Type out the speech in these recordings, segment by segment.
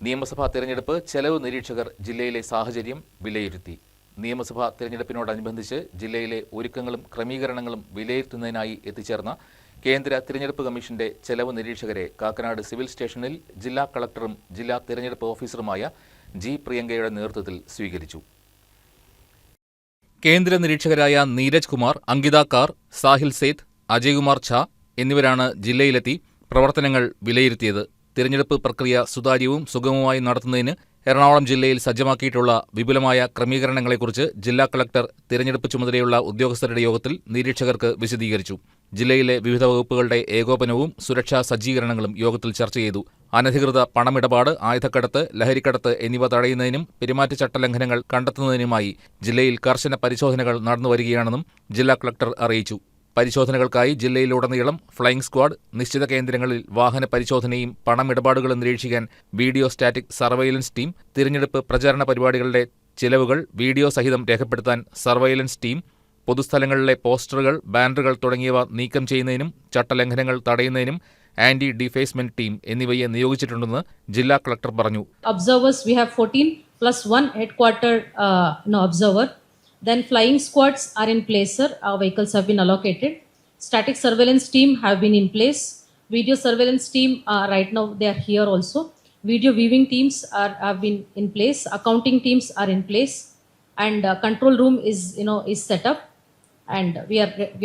നിയമസഭാ തെരഞ്ഞെടുപ്പ് ചെലവ് നിരീക്ഷകർ ജില്ലയിലെ സാഹചര്യം വിലയിരുത്തി. നിയമസഭാ തെരഞ്ഞെടുപ്പിനോടനുബന്ധിച്ച് ജില്ലയിലെ ഒരുക്കങ്ങളും ക്രമീകരണങ്ങളും വിലയിരുത്തുന്നതിനായി എത്തിച്ചേർന്ന കേന്ദ്ര തിരഞ്ഞെടുപ്പ് കമ്മീഷന്റെ ചെലവ് നിരീക്ഷകരെ കാക്കനാട് സിവിൽ സ്റ്റേഷനിൽ ജില്ലാ കളക്ടറും ജില്ലാ തിരഞ്ഞെടുപ്പ് ഓഫീസറുമായ ജി പ്രിയങ്കയുടെ നേതൃത്വത്തിൽ സ്വീകരിച്ചു. കേന്ദ്ര നിരീക്ഷകരായ നീരജ് കുമാർ, അങ്കിത കാർ, സാഹിൽ സേത്ത്, അജയ്കുമാർ ഝാ എന്നിവരാണ് ജില്ലയിലെത്തി പ്രവർത്തനങ്ങൾ വിലയിരുത്തിയത്. തിരഞ്ഞെടുപ്പ് പ്രക്രിയ സുതാര്യവും സുഗമമായി നടത്തുന്നതിന് എറണാകുളം ജില്ലയിൽ സജ്ജമാക്കിയിട്ടുള്ള വിപുലമായ ക്രമീകരണങ്ങളെക്കുറിച്ച് ജില്ലാ കളക്ടർ തിരഞ്ഞെടുപ്പ് ചുമതലയുള്ള ഉദ്യോഗസ്ഥരുടെ യോഗത്തിൽ നിരീക്ഷകർക്ക് വിശദീകരിച്ചു. ജില്ലയിലെ വിവിധ വകുപ്പുകളുടെ ഏകോപനവും സുരക്ഷാ സജ്ജീകരണങ്ങളും യോഗത്തിൽ ചർച്ച ചെയ്തു. അനധികൃത പണമിടപാട്, ആയുധക്കടത്ത്, ലഹരിക്കടത്ത് എന്നിവ തടയുന്നതിനും പെരുമാറ്റച്ചട്ട ലംഘനങ്ങൾ കണ്ടെത്തുന്നതിനുമായി ജില്ലയിൽ കർശന പരിശോധനകൾ നടന്നുവരികയാണെന്നും ജില്ലാ കളക്ടർ അറിയിച്ചു. പരിശോധനകൾക്കായി ജില്ലയിലുടനീളം ഫ്ലൈയിംഗ് സ്ക്വാഡ്, നിശ്ചിത കേന്ദ്രങ്ങളിൽ വാഹന പരിശോധനയും പണമിടപാടുകളും നിരീക്ഷിക്കാൻ വീഡിയോ സ്റ്റാറ്റിക് സർവൈലൻസ് ടീം, തിരഞ്ഞെടുപ്പ് പ്രചാരണ പരിപാടികളുടെ ചിലവുകൾ വീഡിയോ സഹിതം രേഖപ്പെടുത്താൻ സർവൈലൻസ് ടീം, പൊതുസ്ഥലങ്ങളിലെ പോസ്റ്ററുകൾ, ബാനറുകൾ തുടങ്ങിയവ നീക്കം ചെയ്യുന്നതിനും ചട്ടലംഘനങ്ങൾ തടയുന്നതിനും ആന്റി ഡിഫേസ്മെന്റ് ടീം എന്നിവയെ നിയോഗിച്ചിട്ടുണ്ടെന്ന് ജില്ലാ കളക്ടർ പറഞ്ഞു. Observers we have 14 plus 1 headquarter observer. Then flying squads are in place, sir. Our vehicles have been allocated. Static surveillance team have been in place. Video surveillance team right now they are here also. Video viewing teams have been in place. Accounting teams are in place, and control room is set up, and we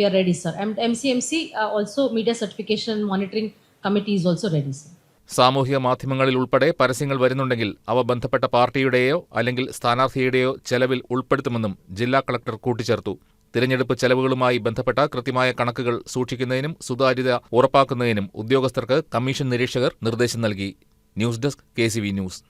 are ready, sir. And MCMC also media certification monitoring committee is also ready, sir. സാമൂഹിക മാധ്യമങ്ങളിൽ ഉൾപ്പെടെ പരസ്യങ്ങൾ വരുന്നുണ്ടെങ്കിൽ അവ ബന്ധപ്പെട്ട പാർട്ടിയുടെയോ അല്ലെങ്കിൽ സ്ഥാനാർത്ഥിയുടെയോ ചെലവിൽ ഉൾപ്പെടുത്തുമെന്നും ജില്ലാ കളക്ടർ കൂട്ടിച്ചേർത്തു. തിരഞ്ഞെടുപ്പ് ചെലവുകളുമായി ബന്ധപ്പെട്ട കൃത്യമായ കണക്കുകൾ സൂക്ഷിക്കുന്നതിനും സുതാര്യത ഉറപ്പാക്കുന്നതിനും ഉദ്യോഗസ്ഥർക്ക് കമ്മീഷൻ നിരീക്ഷകർ നിർദ്ദേശം നൽകി. News desk KCV news.